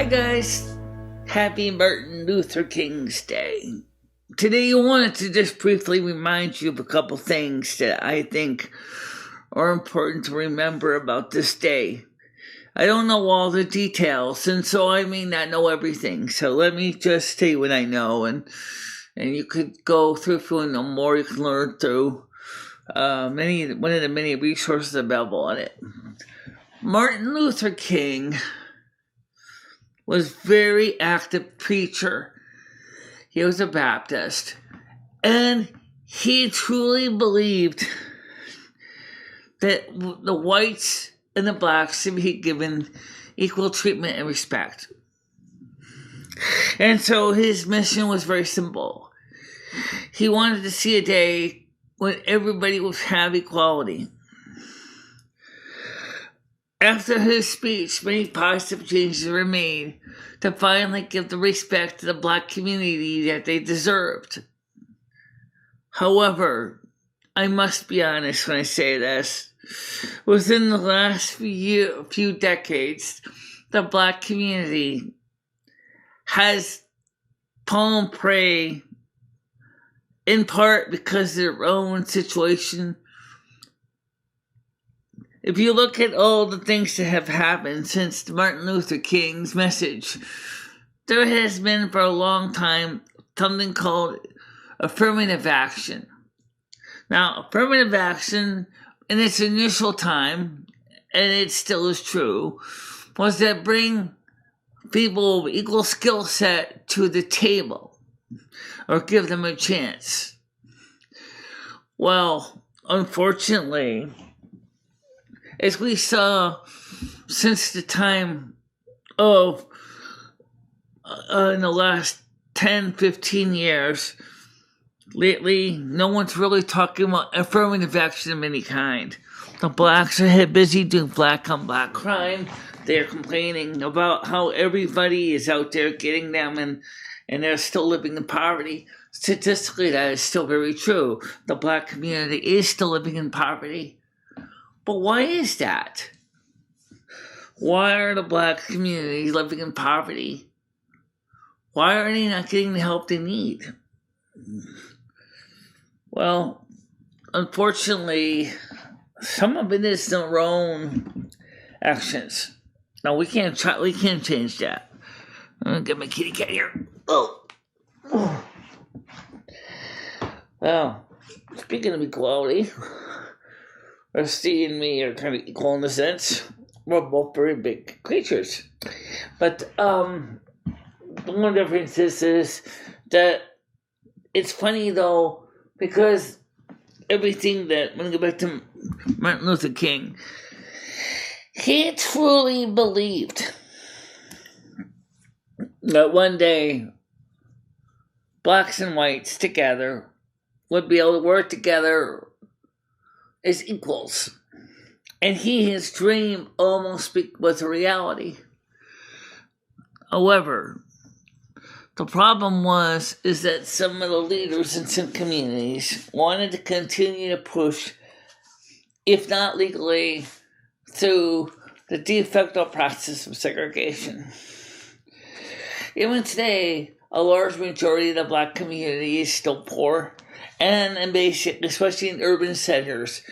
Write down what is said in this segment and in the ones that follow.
Hi guys, happy Martin Luther King's Day. Today I wanted to just briefly remind you of a couple things that I think are important to remember about this day. I don't know all the details, and so I may not know everything, so let me just say what I know, and you could go through if you want to know more. You can learn through one of the many resources available on it. Martin Luther King was a very active preacher. He was a Baptist, and he truly believed that the whites and the blacks should be given equal treatment and respect. And so his mission was very simple. He wanted to see a day when everybody would have equality. After his speech, many positive changes were made to finally give the respect to the black community that they deserved. However, I must be honest when I say this. Within the last few decades, the black community has fallen prey, in part because of their own situation. If you look at all the things that have happened since Martin Luther King's message, there has been for a long time something called affirmative action. Now, affirmative action in its initial time, and it still is true, was that bring people of equal skill set to the table or give them a chance. Well, unfortunately, as we saw since the time of, in the last 10, 15 years, lately, no one's really talking about affirmative action of any kind. The blacks are busy doing black on black crime. They're complaining about how everybody is out there getting them and they're still living in poverty. Statistically, that is still very true. The black community is still living in poverty. But why is that? Why are the black communities living in poverty? Why are they not getting the help they need? Well, unfortunately, some of it is their own actions. Now we can't change that. I'm gonna get my kitty cat here. Oh. Well, speaking of equality, Rusty and me are kind of equal in a sense. We're both very big creatures. But the one difference is that it's funny though, because everything that, when I go back to Martin Luther King, he truly believed that one day blacks and whites together would be able to work together as equals. And his dream almost was a reality. However, the problem is that some of the leaders in some communities wanted to continue to push, if not legally, through the de facto process of segregation. Even today, a large majority of the black community is still poor, and basic, especially in urban centers,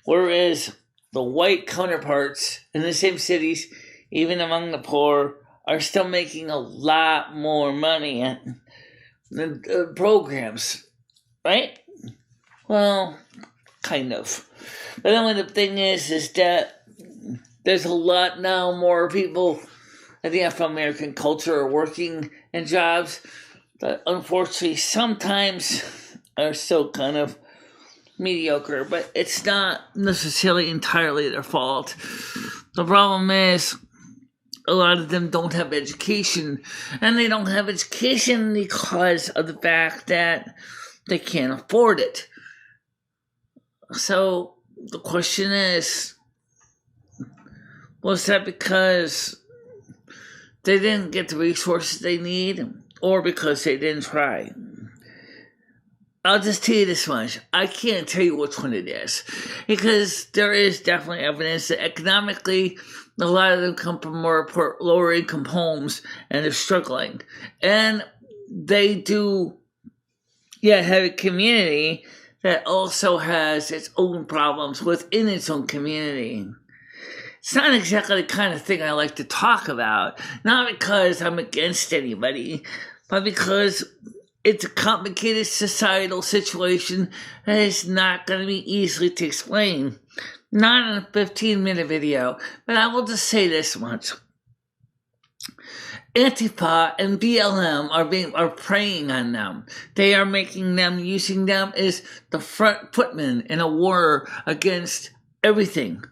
whereas the white counterparts in the same cities, even among the poor, are still making a lot more money at the programs, right? Well, kind of. But then the thing is that there's a lot now more people in the Afro-American culture are working in jobs that unfortunately sometimes are still kind of mediocre, but it's not necessarily entirely their fault. The problem is a lot of them don't have education, and they don't have education because of the fact that they can't afford it. So the question is, was that because they didn't get the resources they need, or because they didn't try? I'll just tell you this much. I can't tell you which one it is, because there is definitely evidence that economically a lot of them come from more lower income homes and they're struggling. And they do, have a community that also has its own problems within its own community. It's not exactly the kind of thing I like to talk about, not because I'm against anybody, but because it's a complicated societal situation that is not going to be easily to explain. Not in a 15-minute video, but I will just say this much. Antifa and BLM are preying on them. They are making them, using them as the front footmen in a war against everything.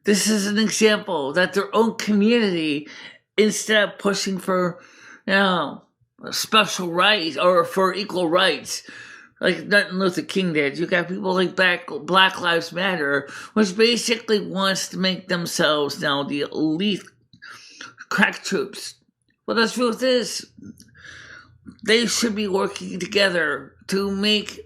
This is an example that their own community, instead of pushing for, special rights or for equal rights, like Martin Luther King did, you got people like Black Lives Matter, which basically wants to make themselves now the elite crack troops. Well, the truth is, they should be working together to make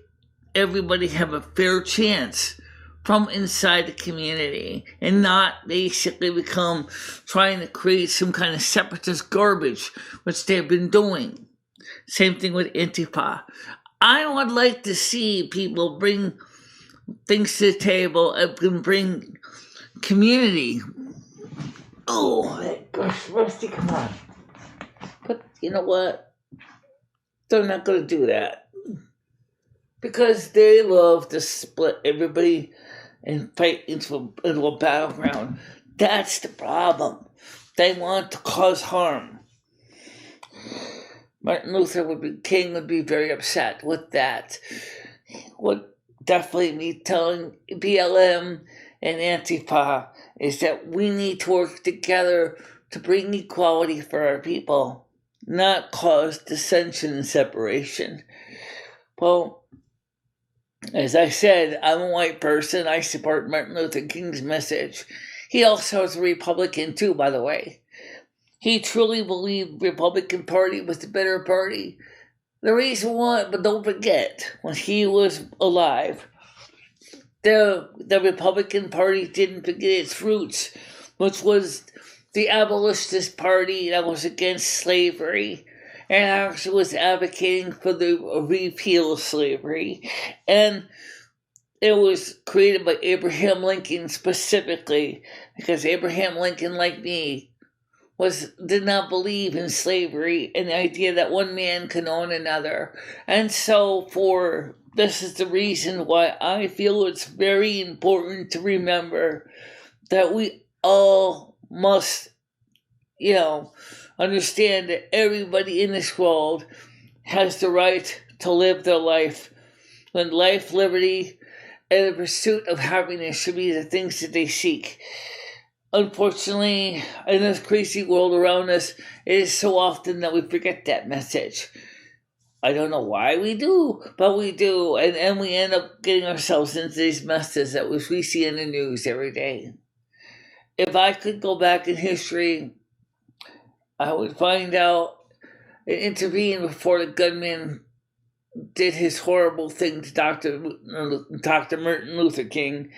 everybody have a fair chance from inside the community and not basically become trying to create some kind of separatist garbage, which they've been doing. Same thing with Antifa. I would like to see people bring things to the table and bring community. Oh, gosh, Rusty, come on. But you know what? They're not going to do that. Because they love to split everybody and fight into a battleground. That's the problem. They want to cause harm. Martin Luther King would be very upset with that. Would definitely be telling BLM and Antifa is that we need to work together to bring equality for our people, not cause dissension and separation. Well, as I said, I'm a white person. I support Martin Luther King's message. He also is a Republican too, by the way. He truly believed the Republican Party was the better party. The reason why, but don't forget, when he was alive, the Republican Party didn't forget its roots, which was the abolitionist party that was against slavery and actually was advocating for the repeal of slavery. And it was created by Abraham Lincoln specifically, because Abraham Lincoln, like me, did not believe in slavery and the idea that one man can own another. And so this is the reason why I feel it's very important to remember that we all must, understand that everybody in this world has the right to live their life. When life, liberty, and the pursuit of happiness should be the things that they seek. Unfortunately, in this crazy world around us, it is so often that we forget that message. I don't know why we do, but we do, and we end up getting ourselves into these messes that we see in the news every day. If I could go back in history, I would find out and intervene before the gunman did his horrible thing to Dr. Martin Luther King.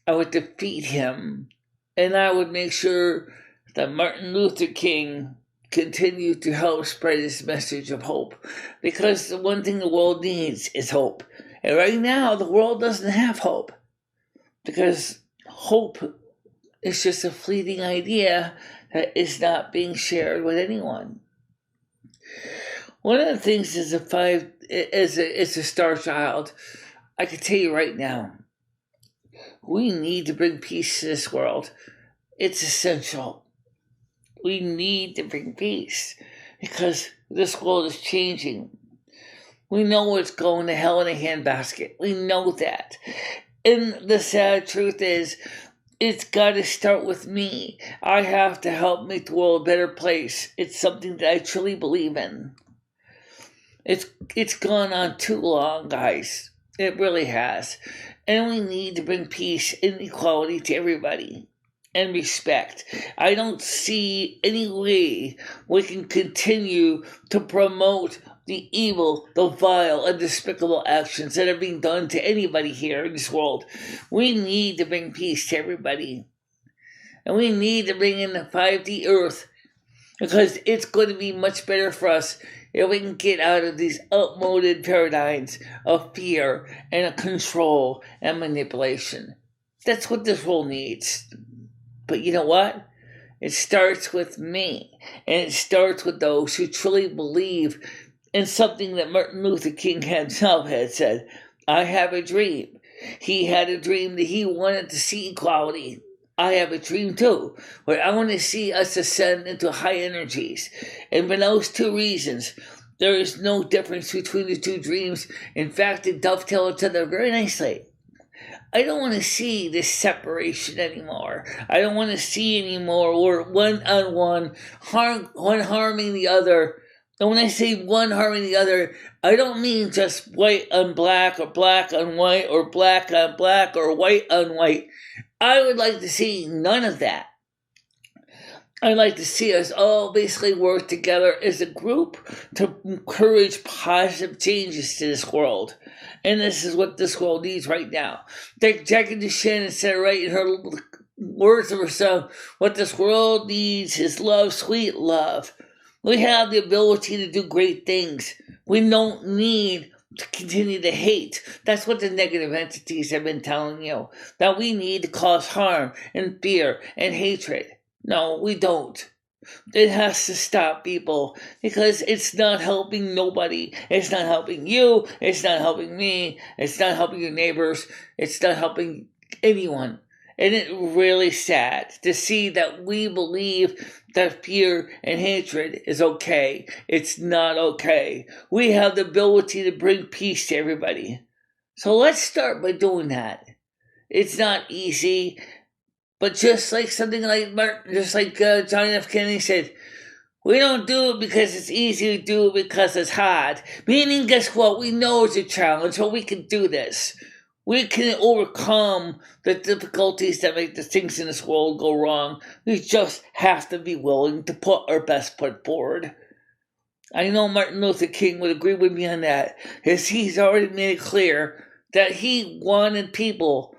I would defeat him, and I would make sure that Martin Luther King continued to help spread his message of hope, because the one thing the world needs is hope. And right now, the world doesn't have hope, because hope is just a fleeting idea that is not being shared with anyone. One of the things as a star child, I can tell you right now, we need to bring peace to this world. It's essential. We need to bring peace because this world is changing. We know it's going to hell in a handbasket. We know that. And the sad truth is, it's got to start with me. I have to help make the world a better place. It's something that I truly believe in. It's gone on too long, guys. It really has. And we need to bring peace and equality to everybody. And respect. I don't see any way we can continue to promote the evil, the vile, and despicable actions that are being done to anybody here in this world. We need to bring peace to everybody. And we need to bring in the 5D Earth, because it's going to be much better for us if we can get out of these outmoded paradigms of fear and of control and manipulation. That's what this world needs. But you know what? It starts with me, and it starts with those who truly believe in something that Martin Luther King himself had said. I have a dream. He had a dream that he wanted to see equality. I have a dream too, but I want to see us ascend into high energies. And for those two reasons, there is no difference between the two dreams. In fact, they dovetail each other very nicely. I don't want to see this separation anymore. I don't want to see anymore where one harming the other. And when I say one harming the other, I don't mean just white on black or black on white or black on black or white on white. I would like to see none of that. I'd like to see us all basically work together as a group to encourage positive changes to this world. And this is what this world needs right now. Jackie DeShannon said right in her words of her song, what this world needs is love, sweet love. We have the ability to do great things. We don't need to continue to hate. That's what the negative entities have been telling you. That we need to cause harm and fear and hatred. No, we don't. It has to stop, people, because it's not helping nobody. It's not helping you. It's not helping me. It's not helping your neighbors. It's not helping anyone. And it's really sad to see that we believe that fear and hatred is okay. It's not okay. We have the ability to bring peace to everybody. So let's start by doing that. It's not easy, but just like something like John F. Kennedy said, we don't do it because it's easy, we do it because it's hard. Meaning, guess what? We know it's a challenge, so we can do this. We can overcome the difficulties that make the things in this world go wrong. We just have to be willing to put our best foot forward. I know Martin Luther King would agree with me on that, because he's already made it clear that he wanted people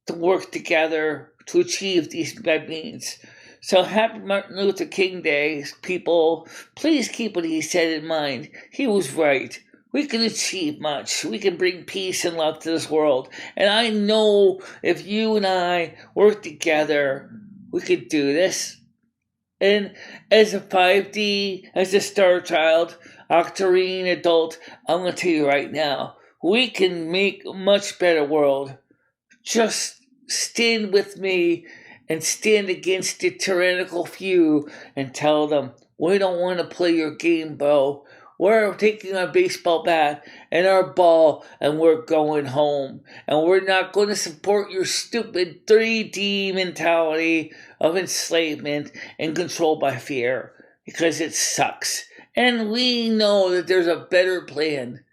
to work together to achieve these means. So happy Martin Luther King Day, people. Please keep what he said in mind. He was right. We can achieve much. We can bring peace and love to this world. And I know if you and I work together, we could do this. And as a 5D, as a star child, octarine adult, I'm going to tell you right now, we can make a much better world. Just stand with me and stand against the tyrannical few and tell them, we don't want to play your game, bro. We're taking our baseball bat and our ball and we're going home. And we're not going to support your stupid 3D mentality of enslavement and control by fear, because it sucks. And we know that there's a better plan.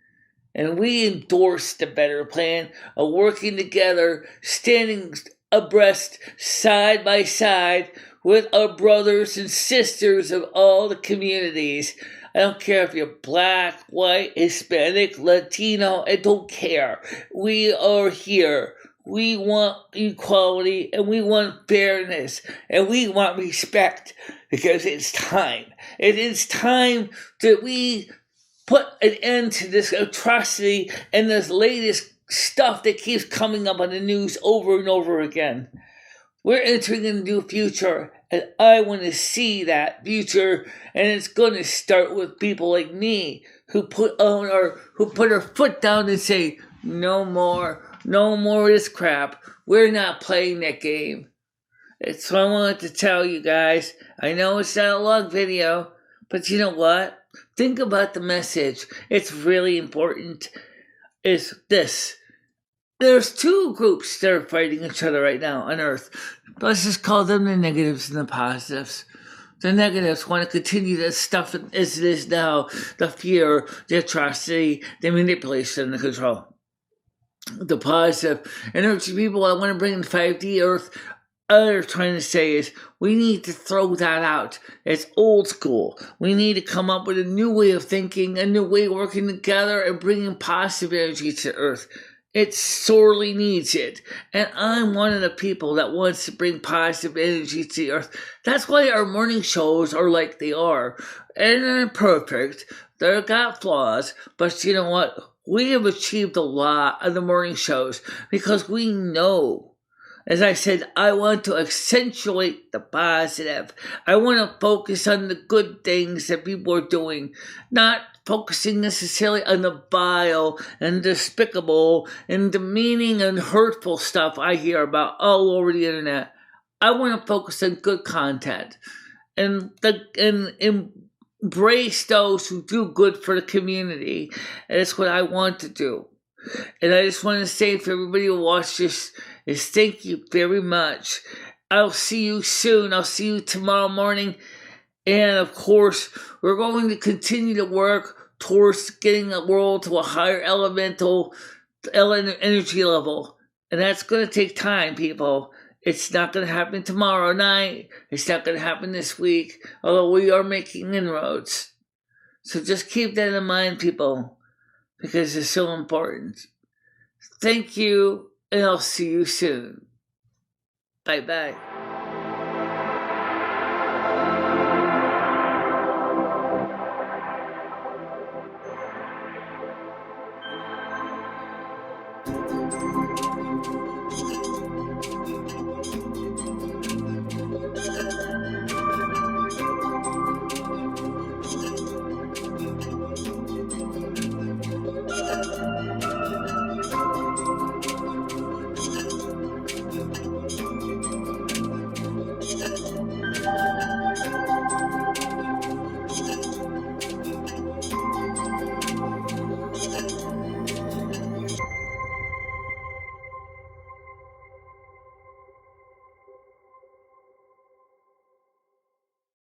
And we endorse the better plan of working together, standing abreast, side by side, with our brothers and sisters of all the communities. I don't care if you're black, white, Hispanic, Latino, I don't care. We are here. We want equality, and we want fairness, and we want respect, because it's time. It is time that we put an end to this atrocity and this latest stuff that keeps coming up on the news over and over again. We're entering a new future, and I want to see that future, and it's going to start with people like me who put our foot down and say, no more of this crap. We're not playing that game. That's what I wanted to tell you guys. I know it's not a long video, but you know what? Think about the message. It's really important. It's this. There's two groups that are fighting each other right now on Earth. Let's just call them the negatives and the positives. The negatives want to continue this stuff as it is now. The fear, the atrocity, the manipulation, the control. The positive energy people I want to bring in 5D Earth, all they're trying to say is we need to throw that out. It's old school. We need to come up with a new way of thinking, a new way of working together and bringing positive energy to Earth. It sorely needs it. And I'm one of the people that wants to bring positive energy to the earth. That's why our morning shows are like they are. And they're imperfect. They've got flaws. But you know what? We have achieved a lot of the morning shows because we know. As I said, I want to accentuate the positive. I want to focus on the good things that people are doing, not focusing necessarily on the vile and despicable and demeaning and hurtful stuff I hear about all over the internet. I want to focus on good content and embrace those who do good for the community. And that's what I want to do. And I just want to say for everybody who watched this is thank you very much. I'll see you soon. I'll see you tomorrow morning. And of course, we're going to continue to work towards getting the world to a higher elemental energy level. And that's going to take time, people. It's not going to happen tomorrow night. It's not going to happen this week, although we are making inroads. So just keep that in mind, people, because it's so important. Thank you, and I'll see you soon. Bye-bye.